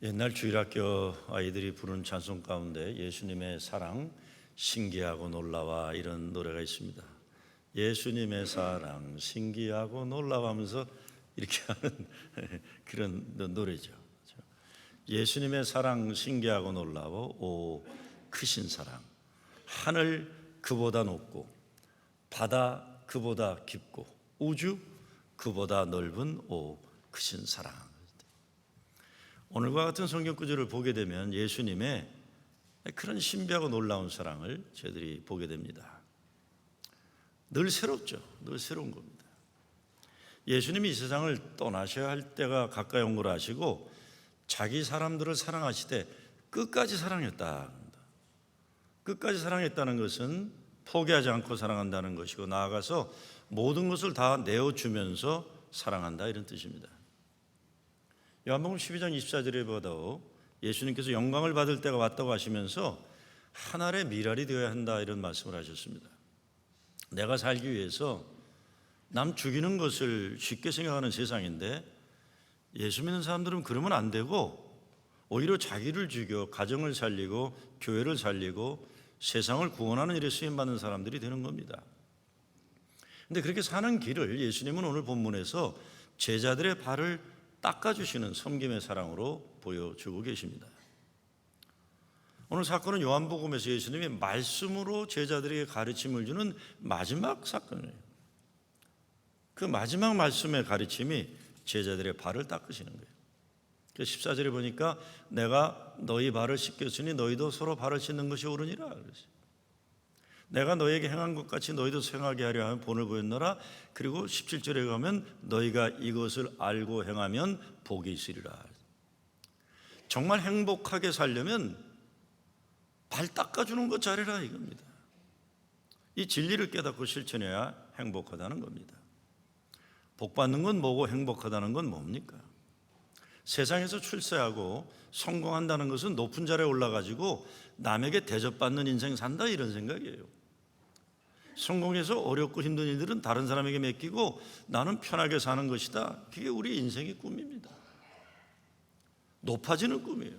옛날 주일학교 아이들이 부르는 찬송 가운데 예수님의 사랑 신기하고 놀라와 이런 노래가 있습니다. 예수님의 사랑 신기하고 놀라워 하면서 이렇게 하는 그런 노래죠. 예수님의 사랑 신기하고 놀라워 오 크신 사랑, 하늘 그보다 높고 바다 그보다 깊고 우주 그보다 넓은 오 크신 사랑. 오늘과 같은 성경 구절을 보게 되면 예수님의 그런 신비하고 놀라운 사랑을 저희들이 보게 됩니다. 늘 새롭죠. 늘 새로운 겁니다. 예수님이 이 세상을 떠나셔야 할 때가 가까이 온 걸 아시고 자기 사람들을 사랑하시되 끝까지 사랑했다. 끝까지 사랑했다는 것은 포기하지 않고 사랑한다는 것이고 나아가서 모든 것을 다 내어주면서 사랑한다 이런 뜻입니다. 요한복음 12장 24절에 보아도 예수님께서 영광을 받을 때가 왔다고 하시면서 한 알의 밀알이 되어야 한다 이런 말씀을 하셨습니다. 내가 살기 위해서 남 죽이는 것을 쉽게 생각하는 세상인데 예수 믿는 사람들은 그러면 안 되고 오히려 자기를 죽여 가정을 살리고 교회를 살리고 세상을 구원하는 일에 쓰임받는 사람들이 되는 겁니다. 그런데 그렇게 사는 길을 예수님은 오늘 본문에서 제자들의 발을 닦아주시는 섬김의 사랑으로 보여주고 계십니다. 오늘 사건은 요한복음에서 예수님이 말씀으로 제자들에게 가르침을 주는 마지막 사건이에요. 그 마지막 말씀의 가르침이 제자들의 발을 닦으시는 거예요. 14절에 보니까 내가 너희 발을 씻겼으니 너희도 서로 발을 씻는 것이 옳으니라 그랬어요. 내가 너희에게 행한 것 같이 너희도 행하게 하려 하면 본을 보였노라. 그리고 17절에 가면 너희가 이것을 알고 행하면 복이 있으리라. 정말 행복하게 살려면 발 닦아주는 것 잘해라 이겁니다. 이 진리를 깨닫고 실천해야 행복하다는 겁니다. 복 받는 건 뭐고 행복하다는 건 뭡니까? 세상에서 출세하고 성공한다는 것은 높은 자리에 올라가지고 남에게 대접받는 인생 산다 이런 생각이에요. 성공해서 어렵고 힘든 일들은 다른 사람에게 맡기고 나는 편하게 사는 것이다. 그게 우리 인생의 꿈입니다. 높아지는 꿈이에요.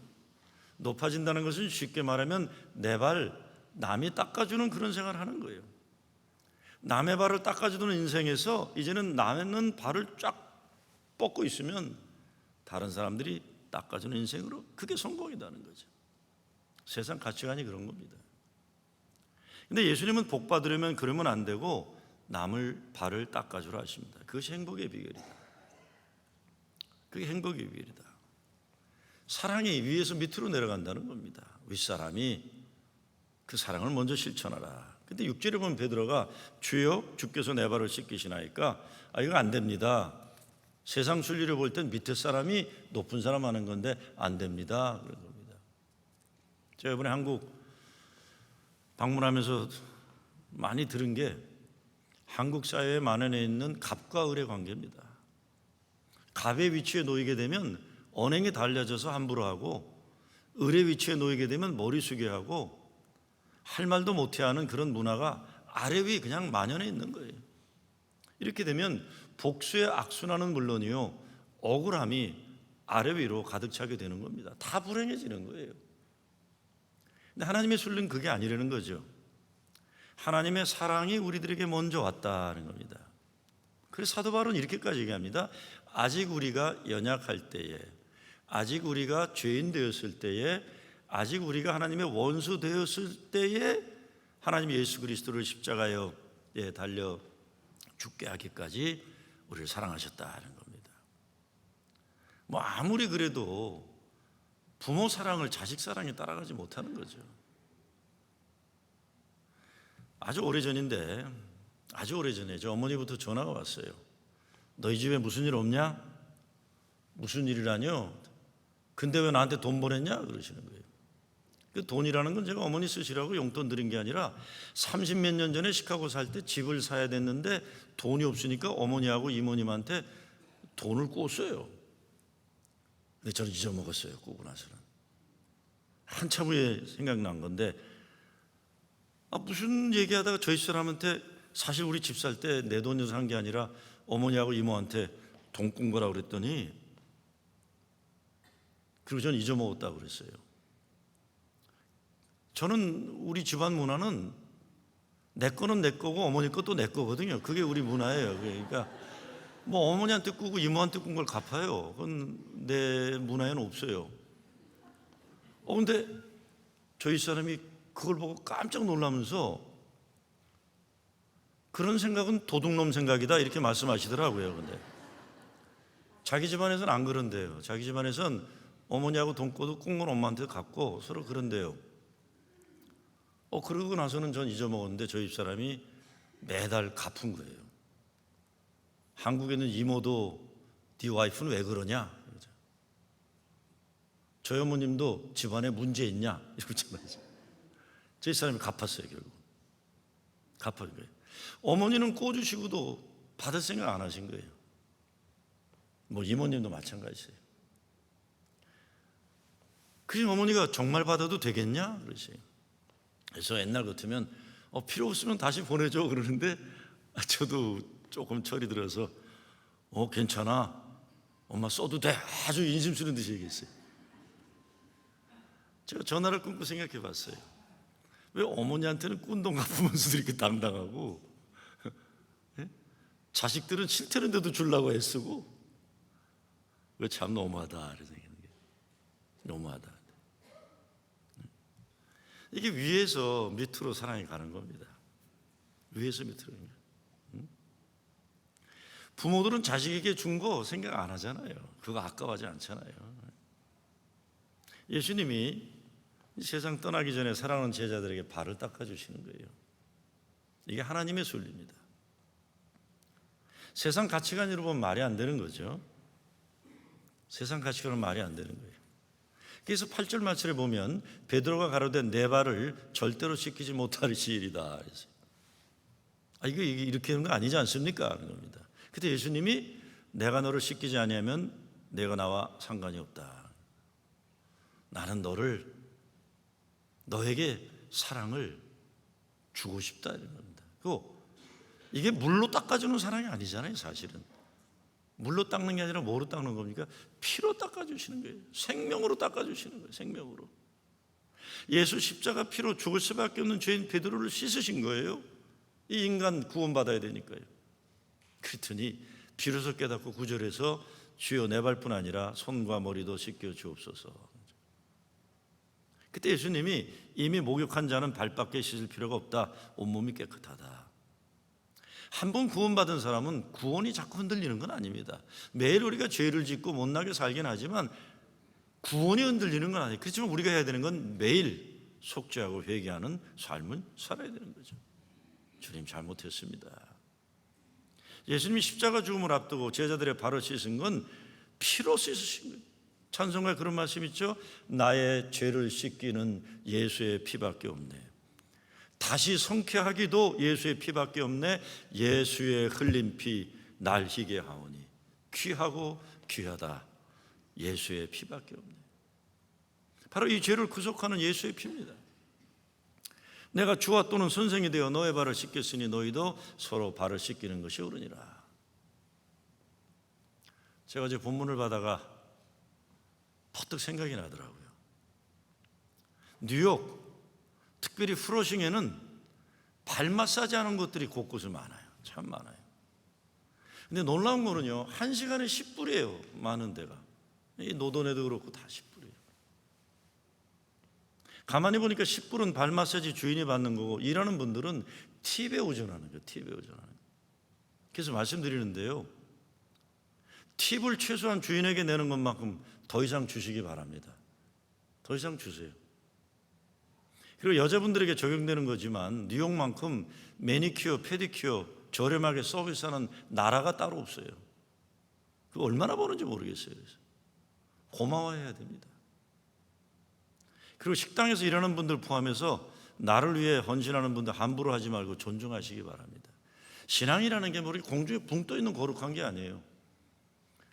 높아진다는 것은 쉽게 말하면 내 발 남이 닦아주는 그런 생활을 하는 거예요. 남의 발을 닦아주는 인생에서 이제는 남의 발을 쫙 뻗고 있으면 다른 사람들이 닦아주는 인생으로 그게 성공이라는 거죠. 세상 가치관이 그런 겁니다. 근데 예수님은 복 받으려면 그러면 안 되고 남을 발을 닦아주라 하십니다. 그것이 행복의 비결이다. 그게 행복의 비결이다. 사랑이 위에서 밑으로 내려간다는 겁니다. 윗사람이 그 사랑을 먼저 실천하라. 근데 6절에 보면 베드로가 주여 주께서 내 발을 씻기시나이까 이거 안 됩니다. 세상 순리를 볼 땐 밑에 사람이 높은 사람 하는 건데 안 됩니다. 그런 겁니다. 제가 이번에 한국 방문하면서 많이 들은 게 한국 사회에 만연해 있는 갑과 을의 관계입니다. 갑의 위치에 놓이게 되면 언행이 달라져서 함부로 하고 을의 위치에 놓이게 되면 머리 숙여 하고 할 말도 못해 하는 그런 문화가 아래 위 그냥 만연해 있는 거예요. 이렇게 되면 복수의 악순환은 물론이요 억울함이 아래 위로 가득 차게 되는 겁니다. 다 불행해지는 거예요. 근데 하나님의 순리는 그게 아니라는 거죠. 하나님의 사랑이 우리들에게 먼저 왔다는 겁니다. 그래서 사도 바울은 이렇게까지 얘기합니다. 아직 우리가 연약할 때에, 아직 우리가 죄인 되었을 때에, 아직 우리가 하나님의 원수 되었을 때에 하나님 예수 그리스도를 십자가에 달려 죽게 하기까지 우리를 사랑하셨다는 겁니다. 뭐 아무리 그래도 부모 사랑을 자식 사랑에 따라가지 못하는 거죠. 아주 오래전인데 아주 오래전에 저 어머니부터 전화가 왔어요. 너희 집에 무슨 일 없냐? 무슨 일이라뇨? 근데 왜 나한테 돈 보냈냐? 그러시는 거예요. 그 돈이라는 건 제가 어머니 쓰시라고 용돈 드린 게 아니라 30몇 년 전에 시카고 살 때 집을 사야 됐는데 돈이 없으니까 어머니하고 이모님한테 돈을 꿨어요. 근데 저는 잊어먹었어요. 꾸고 나서는. 한참 후에 생각난 건데 무슨 얘기하다가 저희 사람한테 사실 우리 집 살 때 내 돈으로 산 게 아니라 어머니하고 이모한테 돈 꾼 거라고 그랬더니 그리고 전 잊어먹었다고 그랬어요. 저는 우리 집안 문화는 내 거는 내 거고 어머니 것도 내 거거든요. 그게 우리 문화예요. 그러니까 뭐 어머니한테 꾸고 이모한테 꾼 걸 갚아요. 그건 내 문화에는 없어요. 근데 저희 사람이 그걸 보고 깜짝 놀라면서 그런 생각은 도둑놈 생각이다 이렇게 말씀하시더라고요. 근데 자기 집안에서는 안 그런데요. 자기 집안에서는 어머니하고 돈 꿔도 꾼 건 엄마한테 갚고 서로 그런데요. 그러고 나서는 전 잊어먹었는데 저희 집사람이 매달 갚은 거예요. 한국에는 이모도 네 와이프는 왜 그러냐? 저희 어머님도 집안에 문제 있냐? 이러잖아요. 저희 사람이 갚았어요. 결국 갚은 거예요. 어머니는 꿔주시고도 받을 생각 안 하신 거예요. 뭐 이모님도 마찬가지예요. 그럼 어머니가 정말 받아도 되겠냐? 그러세요. 그래서 옛날 같으면 필요 없으면 다시 보내줘 그러는데 저도 조금 철이 들어서 괜찮아 엄마 써도 돼 아주 인심 쓰는 듯이 얘기했어요. 제가 전화를 끊고 생각해 봤어요. 왜 어머니한테는 꾼 돈 갚으면서도 이렇게 당당하고 자식들은 싫다는데도 주려고 애쓰고 왜 참 너무하다 이런 생각하는 게 너무하다. 이게 위에서 밑으로 사랑이 가는 겁니다. 위에서 밑으로. 부모들은 자식에게 준 거 생각 안 하잖아요. 그거 아까워하지 않잖아요. 예수님이 세상 떠나기 전에 사랑하는 제자들에게 발을 닦아주시는 거예요. 이게 하나님의 순리입니다. 세상 가치관으로 보면 말이 안 되는 거죠. 세상 가치관은 말이 안 되는 거예요. 그래서 8절 말씀에 보면 베드로가 가로되 내 발을 절대로 씻기지 못하리시리다. 이게 이렇게 하는 거 아니지 않습니까? 하는 겁니다. 그때 예수님이 내가 너를 씻기지 아니하면 내가 나와 상관이 없다. 나는 너에게 사랑을 주고 싶다 이런 겁니다. 그리고 이게 물로 닦아주는 사랑이 아니잖아요. 사실은 물로 닦는 게 아니라 뭐로 닦는 겁니까? 피로 닦아주시는 거예요. 생명으로 닦아주시는 거예요. 생명으로. 예수 십자가 피로 죽을 수밖에 없는 죄인 베드로를 씻으신 거예요. 이 인간 구원받아야 되니까요. 그랬더니 비로소 깨닫고 구절에서 주여 내 발뿐 아니라 손과 머리도 씻겨 주옵소서. 그때 예수님이 이미 목욕한 자는 발밖에 씻을 필요가 없다. 온몸이 깨끗하다. 한 번 구원받은 사람은 구원이 자꾸 흔들리는 건 아닙니다. 매일 우리가 죄를 짓고 못나게 살긴 하지만 구원이 흔들리는 건 아니에요. 그렇지만 우리가 해야 되는 건 매일 속죄하고 회개하는 삶을 살아야 되는 거죠. 주님 잘못했습니다. 예수님이 십자가 죽음을 앞두고 제자들의 발을 씻은 건 피로 씻으신 거예요. 찬송가에 그런 말씀 있죠. 나의 죄를 씻기는 예수의 피밖에 없네. 다시 성쾌하기도 예수의 피밖에 없네. 예수의 흘린 피 날 희게 하오니 귀하고 귀하다. 예수의 피밖에 없네. 바로 이 죄를 구속하는 예수의 피입니다. 내가 주와 또는 선생이 되어 너의 발을 씻겼으니 너희도 서로 발을 씻기는 것이 옳으니라. 제가 어제 본문을 받다가 퍼뜩 생각이 나더라고요. 뉴욕 특별히 프로싱에는 발 마사지 하는 곳들이 곳곳에 많아요. 참 많아요. 근데 놀라운 거는요, 1시간에 10불이에요. 많은 데가. 이 노던에도 그렇고 다 10불이에요. 가만히 보니까 10불은 발 마사지 주인이 받는 거고 일하는 분들은 팁에 의존하는 거예요. 팁에 의존하는 거예요. 그래서 말씀드리는데요, 팁을 최소한 주인에게 내는 것만큼 더 이상 주시기 바랍니다. 더 이상 주세요. 그리고 여자분들에게 적용되는 거지만 뉴욕만큼 매니큐어, 페디큐어 저렴하게 서비스하는 나라가 따로 없어요. 그 얼마나 버는지 모르겠어요. 그래서 고마워해야 됩니다. 그리고 식당에서 일하는 분들 포함해서 나를 위해 헌신하는 분들 함부로 하지 말고 존중하시기 바랍니다. 신앙이라는 게 우리 공중에 붕 떠 있는 거룩한 게 아니에요.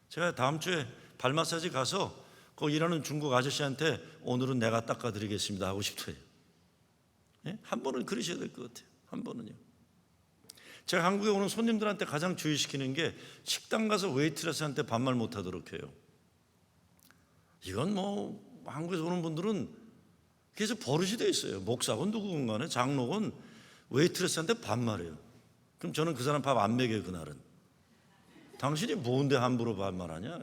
제가 다음 주에 발 마사지 가서 거기 일하는 중국 아저씨한테 오늘은 내가 닦아드리겠습니다 하고 싶어요. 한 번은 그러셔야 될 것 같아요. 한 번은요. 제가 한국에 오는 손님들한테 가장 주의시키는 게 식당 가서 웨이트레스한테 반말 못하도록 해요. 이건 한국에서 오는 분들은 계속 버릇이 돼 있어요. 목사건 누구건 간에 장로건 웨이트레스한테 반말해요. 그럼 저는 그 사람 밥 안 먹여요. 그날은. 당신이 뭔데 함부로 반말하냐.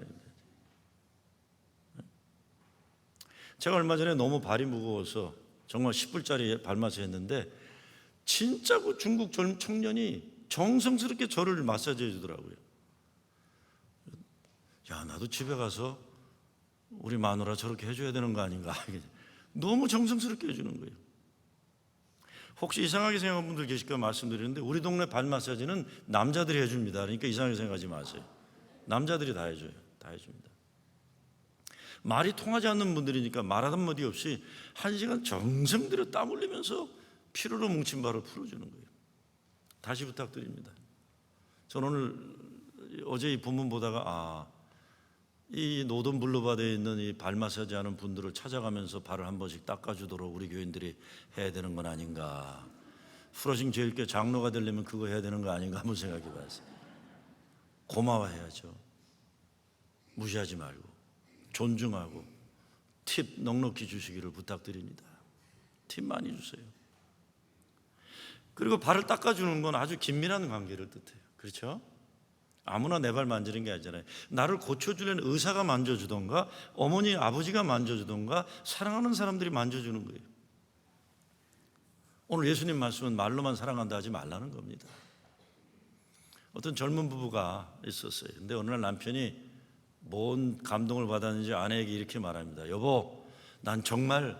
제가 얼마 전에 너무 발이 무거워서 정말 10불짜리 발마사 했는데 진짜 그 중국 젊은 청년이 정성스럽게 저를 마사지 해주더라고요. 야, 나도 집에 가서 우리 마누라 저렇게 해줘야 되는 거 아닌가. 너무 정성스럽게 해주는 거예요. 혹시 이상하게 생각하는 분들 계실까 말씀드리는데 우리 동네 발 마사지는 남자들이 해줍니다. 그러니까 이상하게 생각하지 마세요. 남자들이 다 해줘요. 다 해줍니다. 말이 통하지 않는 분들이니까 말 한마디 없이 1시간 정성 들여 땀 흘리면서 피로로 뭉친 발을 풀어주는 거예요. 다시 부탁드립니다. 저는 오늘 어제 이 본문 보다가 이 노던 블루바드에 있는 이 발 마사지 하는 분들을 찾아가면서 발을 한 번씩 닦아주도록 우리 교인들이 해야 되는 건 아닌가. 프로싱 제일교회 장로가 되려면 그거 해야 되는 거 아닌가 한번 생각해 봤어요. 고마워해야죠. 무시하지 말고 존중하고 팁 넉넉히 주시기를 부탁드립니다. 팁 많이 주세요. 그리고 발을 닦아주는 건 아주 긴밀한 관계를 뜻해요. 그렇죠? 아무나 내 발 만지는 게 아니잖아요. 나를 고쳐주려는 의사가 만져주던가 어머니 아버지가 만져주던가 사랑하는 사람들이 만져주는 거예요. 오늘 예수님 말씀은 말로만 사랑한다 하지 말라는 겁니다. 어떤 젊은 부부가 있었어요. 근데 어느 날 남편이 뭔 감동을 받았는지 아내에게 이렇게 말합니다. 여보, 난 정말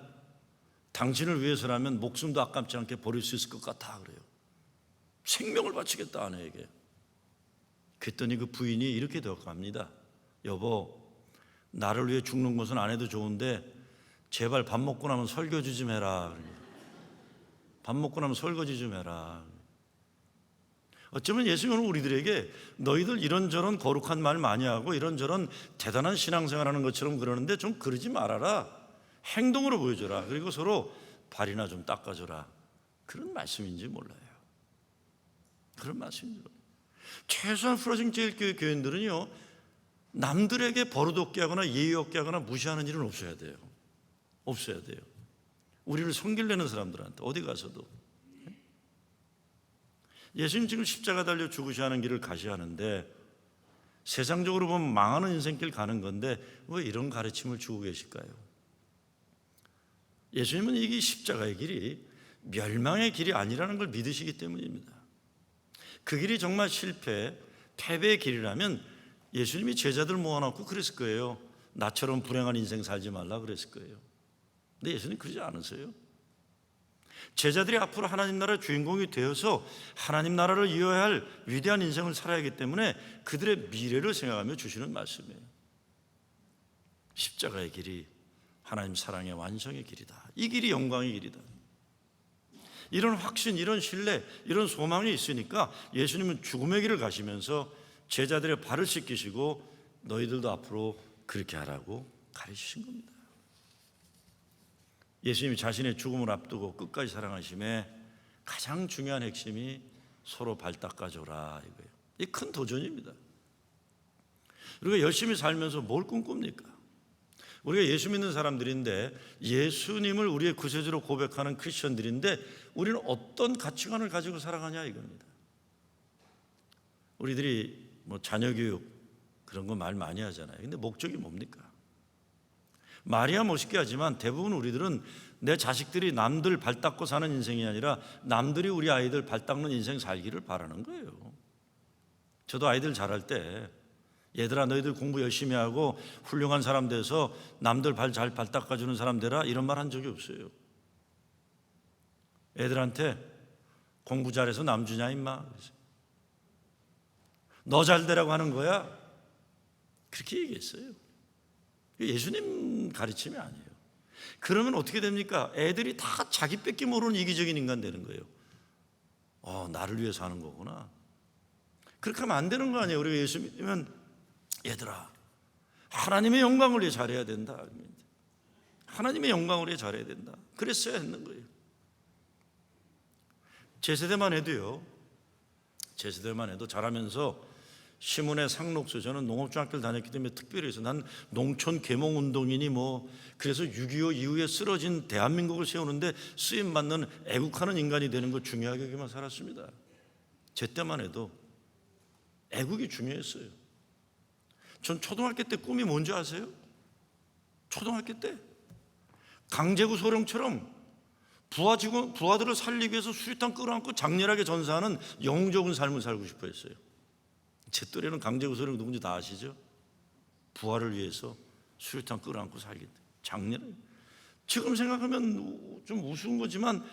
당신을 위해서라면 목숨도 아깝지 않게 버릴 수 있을 것 같아. 그래요. 생명을 바치겠다 아내에게. 그랬더니 그 부인이 이렇게 대답합니다. 여보, 나를 위해 죽는 것은 안 해도 좋은데 제발 밥 먹고 나면 설거지 좀 해라. 밥 먹고 나면 설거지 좀 해라. 어쩌면 예수님은 우리들에게 너희들 이런저런 거룩한 말 많이 하고 이런저런 대단한 신앙생활하는 것처럼 그러는데 좀 그러지 말아라. 행동으로 보여줘라. 그리고 서로 발이나 좀 닦아줘라. 그런 말씀인지 몰라요. 그런 말씀인지 몰라요. 최소한 프로싱 제일교회 교인들은요, 남들에게 버릇없게 하거나 예의 없게 하거나 무시하는 일은 없어야 돼요. 없어야 돼요. 우리를 섬기려는 사람들한테 어디 가서도. 예수님 지금 십자가 달려 죽으셔야 하는 길을 가셔야 하는데 세상적으로 보면 망하는 인생길 가는 건데 왜 이런 가르침을 주고 계실까요? 예수님은 이게 십자가의 길이 멸망의 길이 아니라는 걸 믿으시기 때문입니다. 그 길이 정말 실패, 패배의 길이라면 예수님이 제자들 모아놓고 그랬을 거예요. 나처럼 불행한 인생 살지 말라 그랬을 거예요. 근데 예수님 그러지 않으세요. 제자들이 앞으로 하나님 나라의 주인공이 되어서 하나님 나라를 이어야 할 위대한 인생을 살아야 하기 때문에 그들의 미래를 생각하며 주시는 말씀이에요. 십자가의 길이 하나님 사랑의 완성의 길이다. 이 길이 영광의 길이다. 이런 확신, 이런 신뢰, 이런 소망이 있으니까 예수님은 죽음의 길을 가시면서 제자들의 발을 씻기시고 너희들도 앞으로 그렇게 하라고 가르치신 겁니다. 예수님이 자신의 죽음을 앞두고 끝까지 사랑하심에 가장 중요한 핵심이 서로 발 닦아줘라 이거예요. 이 큰 도전입니다. 우리가 열심히 살면서 뭘 꿈꿉니까? 우리가 예수 믿는 사람들인데 예수님을 우리의 구세주로 고백하는 크리스천들인데 우리는 어떤 가치관을 가지고 살아가냐 이겁니다. 우리들이 자녀 교육 그런 거 말 많이 하잖아요. 근데 목적이 뭡니까? 말이야 멋있게 하지만 대부분 우리들은 내 자식들이 남들 발 닦고 사는 인생이 아니라 남들이 우리 아이들 발 닦는 인생 살기를 바라는 거예요. 저도 아이들 자랄 때 얘들아 너희들 공부 열심히 하고 훌륭한 사람 돼서 남들 발 잘 발 닦아주는 사람 되라 이런 말 한 적이 없어요. 애들한테 공부 잘해서 남 주냐 임마, 너 잘 되라고 하는 거야, 그렇게 얘기했어요. 예수님 가르침이 아니에요. 그러면 어떻게 됩니까? 애들이 다 자기 뺏기 모르는 이기적인 인간 되는 거예요. 나를 위해서 하는 거구나. 그렇게 하면 안 되는 거 아니에요. 우리가 예수 믿으면 얘들아 하나님의 영광을 위해 잘해야 된다. 하나님의 영광을 위해 잘해야 된다. 그랬어야 했는 거예요. 제 세대만 해도 자라면서 시문의 상록수, 저는 농업중학교를 다녔기 때문에 특별히 해서 난 농촌 계몽운동이니 뭐 그래서 6.25 이후에 쓰러진 대한민국을 세우는데 쓰임받는 애국하는 인간이 되는 거 중요하게 여기만 살았습니다. 제 때만 해도 애국이 중요했어요. 전 초등학교 때 꿈이 뭔지 아세요? 초등학교 때 강제구 소령처럼 부하들을 살리기 위해서 수류탄 끌어안고 장렬하게 전사하는 영웅적인 삶을 살고 싶어 했어요. 제 또래는 강제구 소령 누군지 다 아시죠? 부하를 위해서 수류탄 끌어안고 살겠다. 장렬하게. 지금 생각하면 좀 우스운 거지만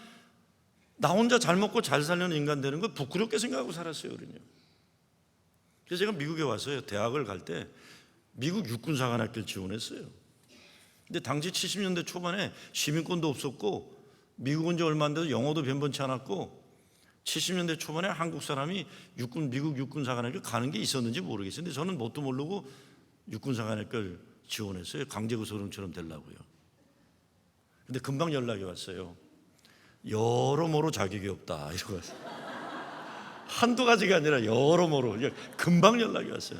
나 혼자 잘 먹고 잘 살려는 인간 되는 거 부끄럽게 생각하고 살았어요, 어른요. 그래서 제가 미국에 와서요, 대학을 갈 때 미국 육군사관학교를 지원했어요. 근데 당시 70년대 초반에 시민권도 없었고 미국 온 지 얼마 안 돼서 영어도 변변치 않았고 70년대 초반에 한국 사람이 미국 육군사관학교 가는 게 있었는지 모르겠어요. 근데 저는 뭣도 모르고 육군사관학교를 지원했어요. 강제구 소령처럼 되려고요. 근데 금방 연락이 왔어요. 여러모로 자격이 없다 이러고 왔어요. 한두 가지가 아니라 여러모로 금방 연락이 왔어요.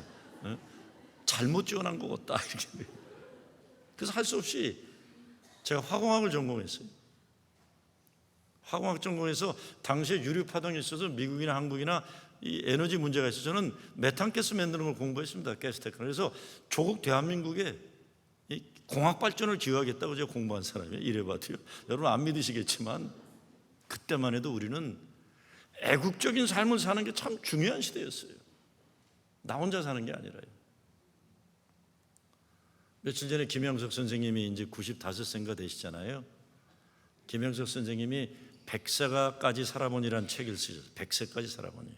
잘못 지원한 것 같다 이렇게. 그래서 할 수 없이 제가 화공학을 전공했어요. 화공학 전공해서 당시에 유류 파동이 있어서 미국이나 한국이나 이 에너지 문제가 있어서 저는 메탄가스 만드는 걸 공부했습니다. 가스 테크놀로지. 그래서 조국 대한민국에 이 공학 발전을 기여하겠다고 제가 공부한 사람이에요. 이래봐도요. 여러분 안 믿으시겠지만 그때만 해도 우리는 애국적인 삶을 사는 게 참 중요한 시대였어요. 나 혼자 사는 게 아니라요. 며칠 전에 김영석 선생님이 이제 95세인가 되시잖아요. 김영석 선생님이 100세까지 살아보니라는 책을 쓰셨어요. 100세까지 살아보니.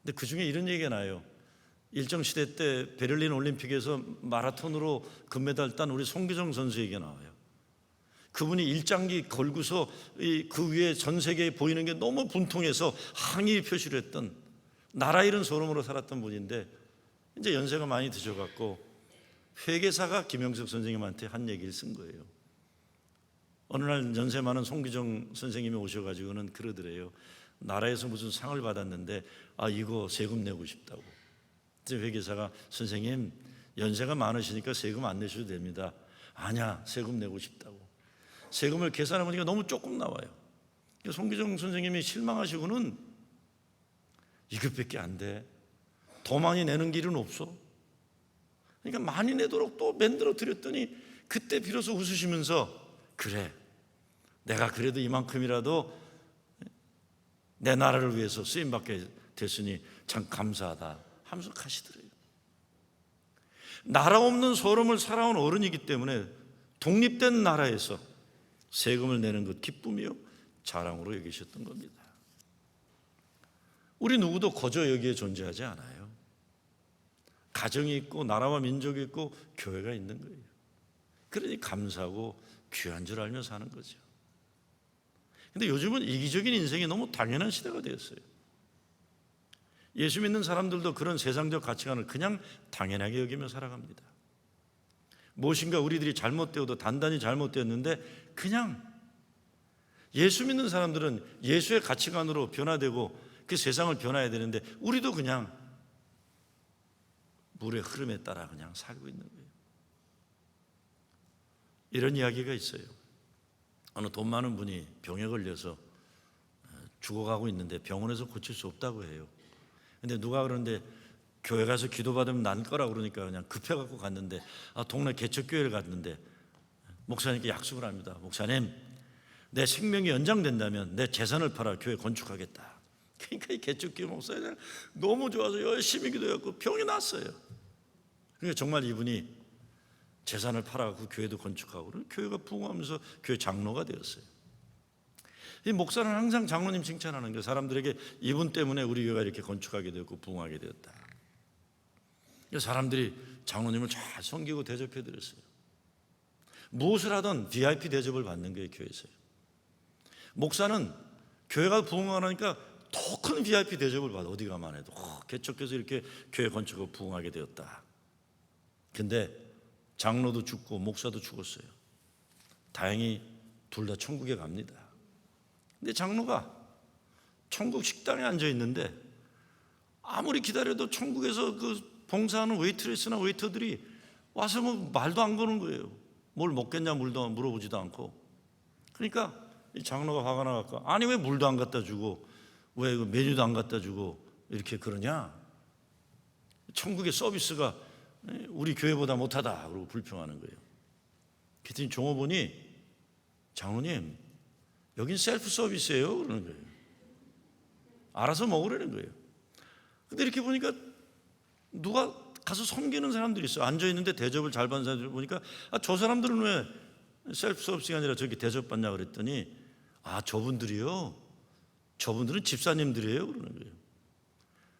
근데 그 중에 이런 얘기가 나요. 일정 시대 때 베를린 올림픽에서 마라톤으로 금메달 딴 우리 송기정 선수 얘기가 나와요. 그분이 일장기 걸고서 그 위에 전 세계에 보이는 게 너무 분통해서 항의 표시를 했던 나라 잃은 소름으로 살았던 분인데 이제 연세가 많이 드셔갖고 회계사가 김영석 선생님한테 한 얘기를 쓴 거예요. 어느 날 연세 많은 송기정 선생님이 오셔가지고는 그러더래요. 나라에서 무슨 상을 받았는데 이거 세금 내고 싶다고. 그래서 회계사가 선생님 연세가 많으시니까 세금 안 내셔도 됩니다. 아니야 세금 내고 싶다고. 세금을 계산해 보니까 너무 조금 나와요. 송기정 선생님이 실망하시고는 이것밖에 안 돼. 더 많이 내는 길은 없어. 그러니까 많이 내도록 또 만들어 드렸더니 그때 비로소 웃으시면서 그래 내가 그래도 이만큼이라도 내 나라를 위해서 쓰임받게 됐으니 참 감사하다 하면서 가시더래요. 나라 없는 소름을 살아온 어른이기 때문에 독립된 나라에서 세금을 내는 것 기쁨이요 자랑으로 여기셨던 겁니다. 우리 누구도 거저 여기에 존재하지 않아요. 가정이 있고 나라와 민족이 있고 교회가 있는 거예요. 그러니 감사하고 귀한 줄 알며 사는 거죠. 근데 요즘은 이기적인 인생이 너무 당연한 시대가 되었어요. 예수 믿는 사람들도 그런 세상적 가치관을 그냥 당연하게 여기며 살아갑니다. 무엇인가 우리들이 잘못되어도 단단히 잘못되었는데 그냥 예수 믿는 사람들은 예수의 가치관으로 변화되고 그 세상을 변화해야 되는데 우리도 그냥 물의 흐름에 따라 그냥 살고 있는 거예요. 이런 이야기가 있어요. 어느 돈 많은 분이 병에 걸려서 죽어가고 있는데 병원에서 고칠 수 없다고 해요. 근데 누가 그러는데 교회 가서 기도받으면 난 거라 그러니까 그냥 급해갖고 갔는데 동네 개척교회를 갔는데 목사님께 약속을 합니다. 목사님 내 생명이 연장된다면 내 재산을 팔아 교회 건축하겠다. 그러니까 이 개척교회 목사님 너무 좋아서 열심히 기도했고 병이 났어요. 그러니까 정말 이분이 재산을 팔아갖고 교회도 건축하고 교회가 부흥하면서 교회 장로가 되었어요. 이 목사는 항상 장로님 칭찬하는 게 사람들에게 이분 때문에 우리 교회가 이렇게 건축하게 되었고 부흥하게 되었다. 사람들이 장로님을 잘 섬기고 대접해 드렸어요. 무엇을 하든 VIP 대접을 받는 거예요. 교회에서요. 목사는 교회가 부흥하니까 더 큰 VIP 대접을 받아. 어디 가만 해도 개척해서 이렇게 교회 건축하고 부흥하게 되었다. 근데 장로도 죽고 목사도 죽었어요. 다행히 둘 다 천국에 갑니다. 근데 장로가 천국 식당에 앉아 있는데 아무리 기다려도 천국에서 그 봉사하는 웨이트레스나 웨이터들이 와서 뭐 말도 안 거는 거예요. 뭘 먹겠냐 물도 물어보지도 않고. 그러니까 이 장로가 화가 나갖고, 아니 왜 물도 안 갖다 주고 왜 메뉴도 안 갖다 주고 이렇게 그러냐. 천국의 서비스가 우리 교회보다 못하다 그러고 불평하는 거예요. 그랬더니 종업원이, 장로님 여긴 셀프 서비스예요 그러는 거예요. 알아서 먹으라는 거예요. 근데 이렇게 보니까 누가 가서 섬기는 사람들이 있어요. 앉아있는데 대접을 잘 받는 사람들 보니까, 저 사람들은 왜 셀프 서비스가 아니라 저기 대접받냐 그랬더니, 저분들이요, 저분들은 집사님들이에요 그러는 거예요.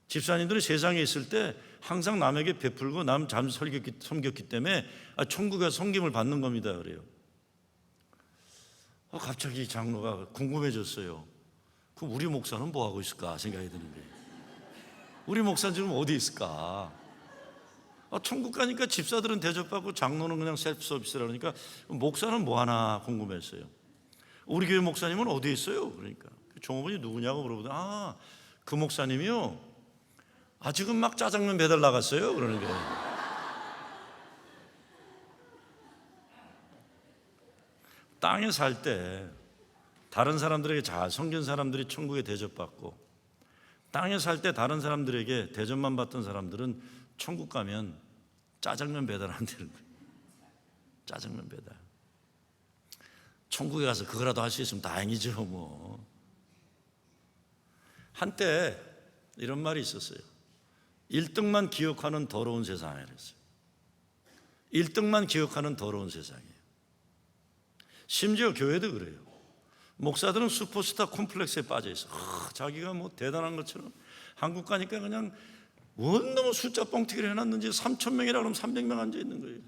집사님들은 세상에 있을 때 항상 남에게 베풀고 남 잘 섬겼기 때문에 천국에 섬김을 받는 겁니다 그래요. 갑자기 장로가 궁금해졌어요. 그럼 우리 목사는 뭐 하고 있을까 생각이 드는 거예요. 우리 목사는 지금 어디 있을까? 천국 가니까 집사들은 대접받고 장로는 그냥 셀프 서비스라 그러니까 목사는 뭐 하나 궁금했어요. 우리 교회 목사님은 어디 있어요? 그러니까 종업원이 누구냐고 물어보더니, 그 목사님이요, 지금 막 짜장면 배달 나갔어요 그러는 거예요. 땅에 살 때 다른 사람들에게 잘 섬긴 사람들이 천국에 대접받고, 땅에 살 때 다른 사람들에게 대접만 받던 사람들은 천국 가면 짜장면 배달 안 되는 거예요. 짜장면 배달. 천국에 가서 그거라도 할 수 있으면 다행이죠 뭐. 한때 이런 말이 있었어요. 1등만 기억하는 더러운 세상이랬어요. 1등만 기억하는 더러운 세상이에요. 심지어 교회도 그래요. 목사들은 슈퍼스타 콤플렉스에 빠져 있어. 자기가 뭐 대단한 것처럼, 한국 가니까 그냥 원너무 숫자 뻥튀기를 해놨는지 3,000명이라 그러면 300명 앉아 있는 거예요.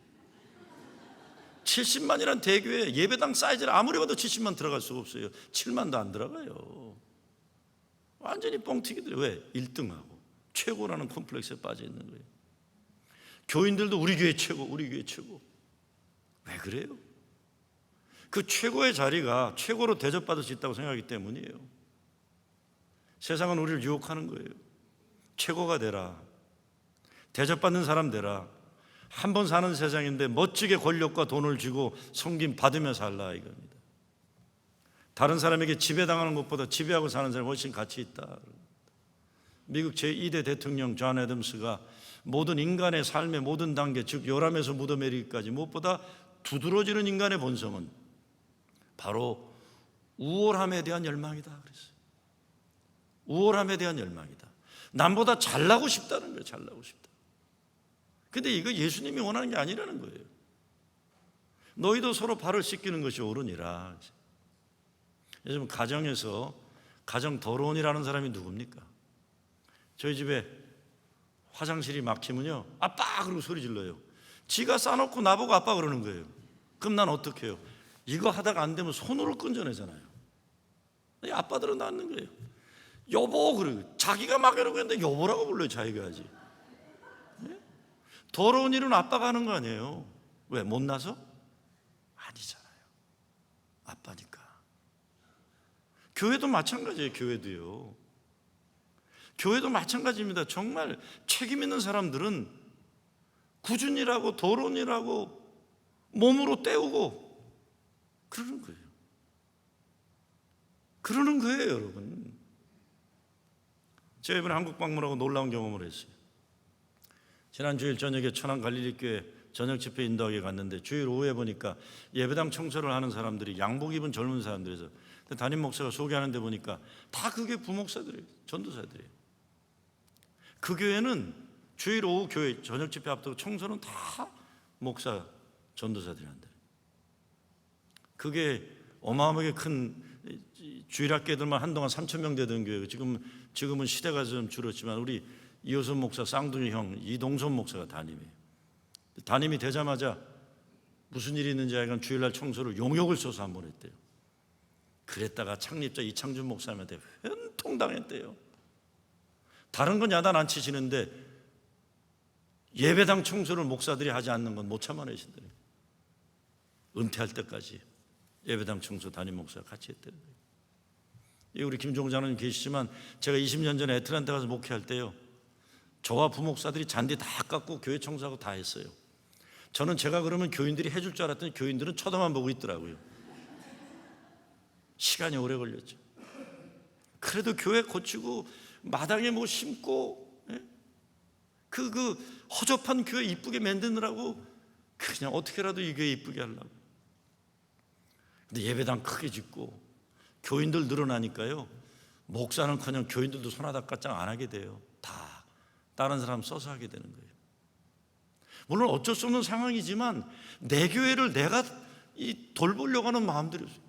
70만이란 대교회 예배당 사이즈를 아무리 봐도 70만 들어갈 수가 없어요. 7만도 안 들어가요. 완전히 뻥튀기들. 왜? 1등하고 최고라는 콤플렉스에 빠져 있는 거예요. 교인들도 우리 교회 최고, 우리 교회 최고. 왜 그래요? 그 최고의 자리가 최고로 대접받을 수 있다고 생각하기 때문이에요. 세상은 우리를 유혹하는 거예요. 최고가 되라, 대접받는 사람 되라, 한 번 사는 세상인데 멋지게 권력과 돈을 쥐고 섬김 받으며 살라 이겁니다. 다른 사람에게 지배당하는 것보다 지배하고 사는 사람이 훨씬 가치 있다. 미국 제2대 대통령 존 애덤스가 모든 인간의 삶의 모든 단계, 즉 요람에서 묻어내리기까지 무엇보다 두드러지는 인간의 본성은 바로 우월함에 대한 열망이다 그랬어요. 우월함에 대한 열망이다. 남보다 잘나고 싶다는 거예요. 잘나고 싶다. 근데 이거 예수님이 원하는 게 아니라는 거예요. 너희도 서로 발을 씻기는 것이 옳으니라. 요즘 가정에서 가정 더러운이라는 사람이 누굽니까? 저희 집에 화장실이 막히면요, 아빠 그러고 소리 질러요. 지가 싸놓고 나보고 아빠 그러는 거예요. 그럼 난 어떻게 해요? 이거 하다가 안 되면 손으로 끈져내잖아요. 아빠들은 낳는 거예요. 여보 그러고, 자기가 막 이러고 있는데 여보라고 불러요. 자기가 하지. 네? 더러운 일은 아빠가 하는 거 아니에요. 왜? 못나서? 아니잖아요. 아빠니까. 교회도 마찬가지예요. 교회도요. 교회도 마찬가지입니다. 정말 책임 있는 사람들은 굳은 일하고 더러운 일하고 몸으로 때우고 그러는 거예요. 그러는 거예요, 여러분. 제가 이번에 한국 방문하고 놀라운 경험을 했어요. 지난 주일 저녁에 천안 갈릴리교회 저녁 집회 인도하게 갔는데, 주일 오후에 보니까 예배당 청소를 하는 사람들이 양복 입은 젊은 사람들에서, 담임 목사가 소개하는데 보니까 다 그게 부목사들이에요. 전도사들이에요. 그 교회는 주일 오후 교회 저녁 집회 앞두고 청소는 다 목사 전도사들이 한다. 그게 어마어마하게 큰 주일학교들만 한동안 3,000명 되던 교회고, 지금은 시대가 좀 줄었지만 우리 이호선 목사 쌍둥이 형 이동선 목사가 담임이에요. 담임이 되자마자 무슨 일이 있는지 하여간 주일날 청소를 용역을 써서 한번 했대요. 그랬다가 창립자 이창준 목사님한테 회통당했대요. 다른 건 야단 안 치시는데 예배당 청소를 목사들이 하지 않는 건 못 참아내신대요. 은퇴할 때까지 예배당 청소 담임 목사가 같이 했대요. 우리 김종우 장로님 계시지만 제가 20년 전에 애틀랜타 가서 목회할 때요, 저와 부목사들이 잔디 다 깎고 교회 청소하고 다 했어요. 저는 제가 그러면 교인들이 해줄 줄 알았더니 교인들은 쳐다만 보고 있더라고요. 시간이 오래 걸렸죠. 그래도 교회 고치고 마당에 뭐 심고, 예? 그 허접한 교회 이쁘게 만드느라고 그냥 어떻게라도 이 교회 이쁘게 하려고. 근데 예배당 크게 짓고 교인들 늘어나니까요, 목사는커녕 교인들도 손바닥 까짝 안 하게 돼요. 다 다른 사람 써서 하게 되는 거예요. 물론 어쩔 수 없는 상황이지만 내 교회를 내가 돌보려고 하는 마음들이 있어요.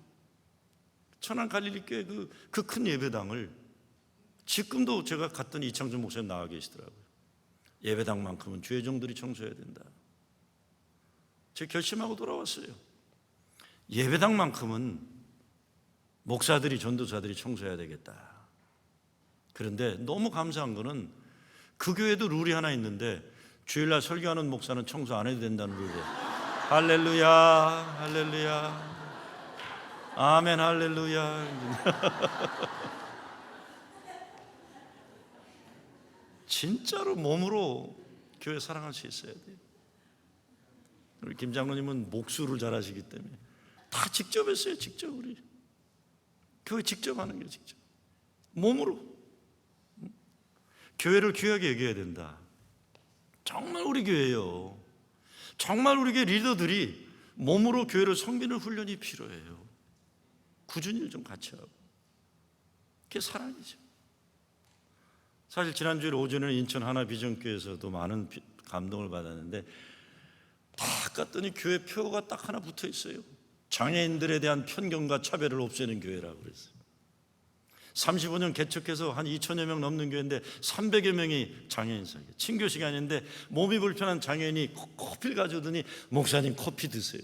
천안 갈릴리 교회 그 큰 예배당을 지금도 제가 갔더니 이창준 목사님 나와 계시더라고요. 예배당만큼은 주의 종들이 청소해야 된다. 제가 결심하고 돌아왔어요. 예배당만큼은 목사들이, 전도사들이 청소해야 되겠다. 그런데 너무 감사한 거는 그 교회도 룰이 하나 있는데 주일날 설교하는 목사는 청소 안 해도 된다는 룰이에요. 할렐루야, 할렐루야, 아멘, 할렐루야. 진짜로 몸으로 교회 사랑할 수 있어야 돼요. 우리 김 장로님은 목수를 잘하시기 때문에 다 직접 했어요. 직접. 우리 교회 직접 하는 게 직접 몸으로. 교회를 귀하게 여겨야 된다. 정말 우리 교회예요. 정말 우리 교회 리더들이 몸으로 교회를 섬기는 훈련이 필요해요. 꾸준히 일 좀 같이 하고. 그게 사랑이죠. 사실 지난주에 오전에는 인천 하나비전교회에서도 많은 감동을 받았는데 다 갔더니 교회 표가 딱 하나 붙어 있어요. 장애인들에 대한 편견과 차별을 없애는 교회라고 그랬어요. 35년 개척해서 한 2천여 명 넘는 교회인데 300여 명이 장애인 사이에 친교 시간인데 몸이 불편한 장애인이 커피를 가져오더니 목사님 커피 드세요.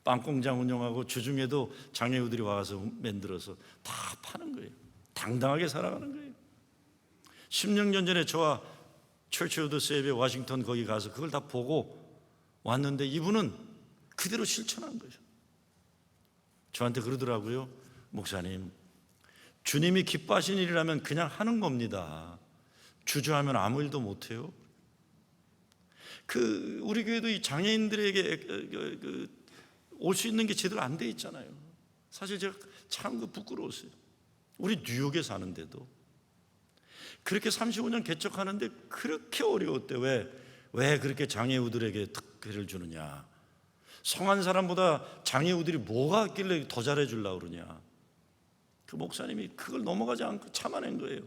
빵공장 운영하고 주중에도 장애우들이 와서 만들어서 다 파는 거예요. 당당하게 살아가는 거예요. 16년 전에 저와 처치 오브 더 세이비의 워싱턴 거기 가서 그걸 다 보고 왔는데 이분은 그대로 실천한 거예요. 저한테 그러더라고요. 목사님, 주님이 기뻐하신 일이라면 그냥 하는 겁니다. 주저하면 아무 일도 못해요. 우리 교회도 이 장애인들에게 올 수 있는 게 제대로 안 돼 있잖아요. 사실 제가 참 부끄러웠어요. 우리 뉴욕에 사는데도 그렇게 35년 개척하는데 그렇게 어려웠대. 왜 그렇게 장애우들에게 특혜를 주느냐? 성한 사람보다 장애우들이 뭐가 있길래 더 잘해주려고 그러냐? 그 목사님이 그걸 넘어가지 않고 참아낸 거예요.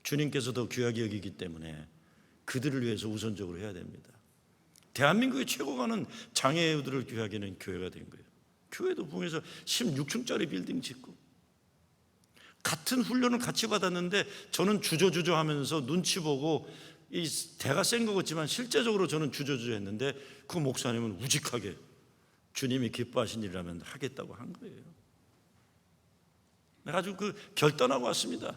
주님께서 더 귀하게 여기기 때문에 그들을 위해서 우선적으로 해야 됩니다. 대한민국의 최고가는 장애우들을 귀하게 하는 교회가 된 거예요. 교회도 부흥에서 16층짜리 빌딩 짓고 같은 훈련을 같이 받았는데 저는 주저주저 하면서 눈치 보고 이 대가 센 것 같지만 실제적으로 저는 주저주저 했는데 그 목사님은 우직하게 주님이 기뻐하신 일이라면 하겠다고 한 거예요. 내가 아주 결단하고 왔습니다.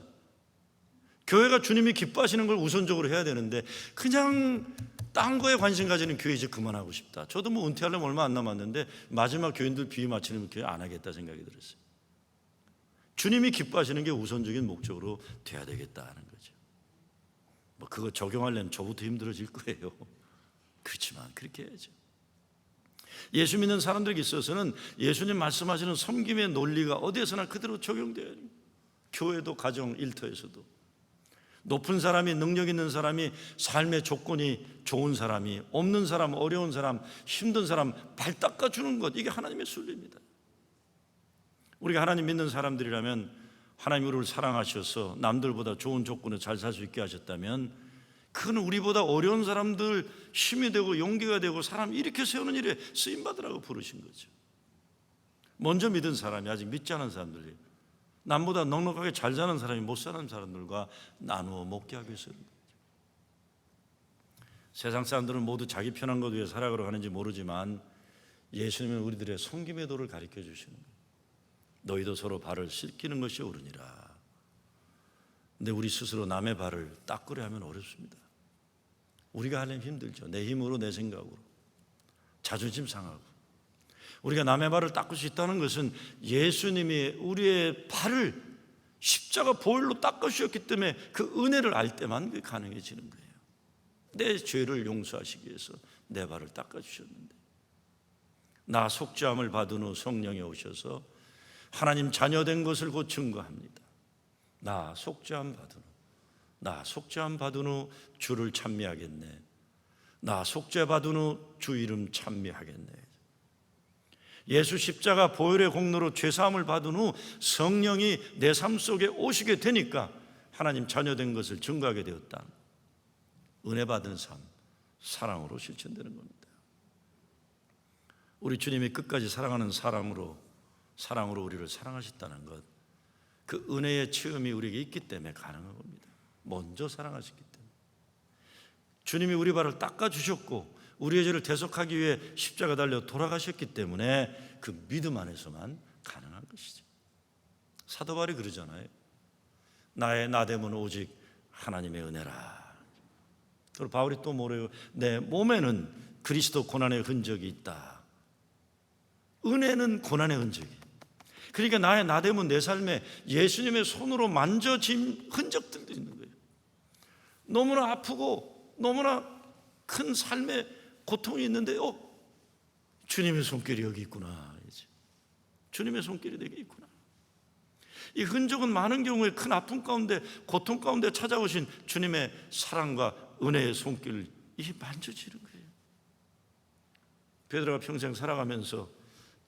교회가 주님이 기뻐하시는 걸 우선적으로 해야 되는데 그냥 딴 거에 관심 가지는 교회 이제 그만하고 싶다. 저도 뭐 은퇴하려면 얼마 안 남았는데 마지막 교인들 비위 맞추는 교회 안 하겠다 생각이 들었어요. 주님이 기뻐하시는 게 우선적인 목적으로 돼야 되겠다는 거죠. 뭐 그거 적용하려면 저부터 힘들어질 거예요. 그렇지만 그렇게 해야죠. 예수 믿는 사람들에게 있어서는 예수님 말씀하시는 섬김의 논리가 어디에서나 그대로 적용돼야 해요. 교회도 가정 일터에서도. 높은 사람이, 능력 있는 사람이, 삶의 조건이 좋은 사람이, 없는 사람, 어려운 사람, 힘든 사람 발 닦아주는 것, 이게 하나님의 순리입니다. 우리가 하나님 믿는 사람들이라면 하나님 우리를 사랑하셔서 남들보다 좋은 조건에 잘 살 수 있게 하셨다면 그건 우리보다 어려운 사람들 힘이 되고 용기가 되고 사람 일으켜 세우는 일에 쓰임받으라고 부르신 거죠. 먼저 믿은 사람이 아직 믿지 않은 사람들이 남보다 넉넉하게 잘 사는 사람이 못 사는 사람들과 나누어 먹게 하기 위해서. 세상 사람들은 모두 자기 편한 것 위해 살아가려 하는지 모르지만 예수님은 우리들의 섬김의 도를 가르쳐 주시는 거예요. 너희도 서로 발을 씻기는 것이 옳으니라. 근데 우리 스스로 남의 발을 닦으려 하면 어렵습니다. 우리가 하려면 힘들죠. 내 힘으로, 내 생각으로. 자존심 상하고. 우리가 남의 발을 닦을 수 있다는 것은 예수님이 우리의 발을 십자가 보혈로 닦아주셨기 때문에 그 은혜를 알 때만 그게 가능해지는 거예요. 내 죄를 용서하시기 위해서 내 발을 닦아주셨는데, 나 속죄함을 받은 후 성령이 오셔서 하나님 자녀된 것을 곧 증거합니다. 나 속죄함 받은 후 주를 찬미하겠네. 나 속죄 받은 후 주 이름 찬미하겠네. 예수 십자가 보혈의 공로로 죄사함을 받은 후 성령이 내 삶 속에 오시게 되니까 하나님 자녀된 것을 증거하게 되었다. 은혜 받은 삶, 사랑으로 실천되는 겁니다. 우리 주님이 끝까지 사랑하는 사랑으로 우리를 사랑하셨다는 것, 그 은혜의 체험이 우리에게 있기 때문에 가능한 겁니다. 먼저 사랑하셨기 때문에. 주님이 우리 발을 닦아주셨고 우리의 죄를 대속하기 위해 십자가 달려 돌아가셨기 때문에 그 믿음 안에서만 가능한 것이죠. 사도 바울이 그러잖아요. 나의 나됨은 오직 하나님의 은혜라. 그리고 바울이 또 뭐래요? 내 몸에는 그리스도 고난의 흔적이 있다. 은혜는 고난의 흔적이. 그러니까 나의 나됨은 내 삶에 예수님의 손으로 만져진 흔적들도 있는 거예요. 너무나 아프고 너무나 큰 삶의 고통이 있는데 주님의 손길이 여기 있구나. 주님의 손길이 내게 있구나. 이 흔적은 많은 경우에 큰 아픔 가운데, 고통 가운데 찾아오신 주님의 사랑과 은혜의 손길을 이게 만져지는 거예요. 베드로가 평생 살아가면서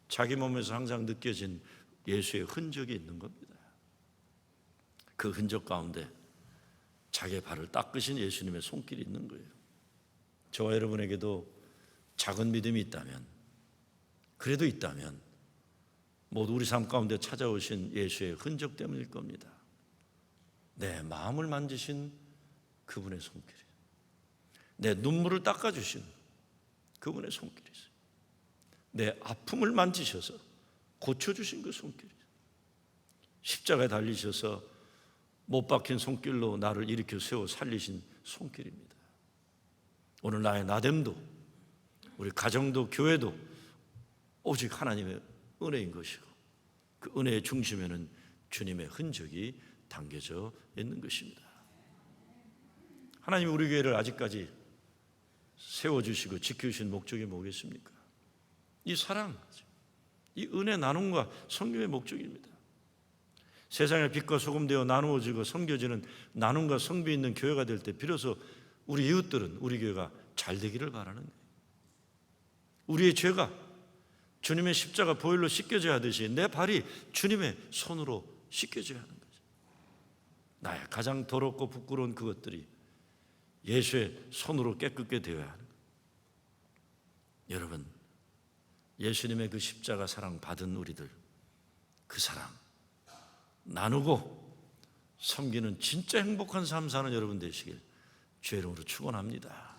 자기 몸에서 항상 느껴진 예수의 흔적이 있는 겁니다. 그 흔적 가운데 자기의 발을 닦으신 예수님의 손길이 있는 거예요. 저와 여러분에게도 작은 믿음이 있다면, 그래도 있다면 모두 우리 삶 가운데 찾아오신 예수의 흔적 때문일 겁니다. 내 마음을 만지신 그분의 손길이, 내 눈물을 닦아주신 그분의 손길이 있어요. 내 아픔을 만지셔서 고쳐주신 그 손길이, 십자가에 달리셔서 못 박힌 손길로 나를 일으켜 세워 살리신 손길입니다. 오늘 나의 나됨도, 우리 가정도 교회도 오직 하나님의 은혜인 것이고, 그 은혜의 중심에는 주님의 흔적이 담겨져 있는 것입니다. 하나님이 우리 교회를 아직까지 세워주시고 지켜주신 목적이 뭐겠습니까? 이 사랑, 이 은혜 나눔과 섬김의 목적입니다. 세상의 빛과 소금 되어 나누어지고 섬겨지는 나눔과 성비 있는 교회가 될 때 비로소 우리 이웃들은 우리 교회가 잘 되기를 바라는 거예요. 우리의 죄가 주님의 십자가 보혈로 씻겨져야 하듯이 내 발이 주님의 손으로 씻겨져야 하는 거죠. 나의 가장 더럽고 부끄러운 그것들이 예수의 손으로 깨끗게 되어야 하는 거예요. 여러분, 예수님의 그 십자가 사랑 받은 우리들, 그 사랑 나누고 섬기는 진짜 행복한 삶 사는 여러분 되시길 주의 이름으로 축원합니다.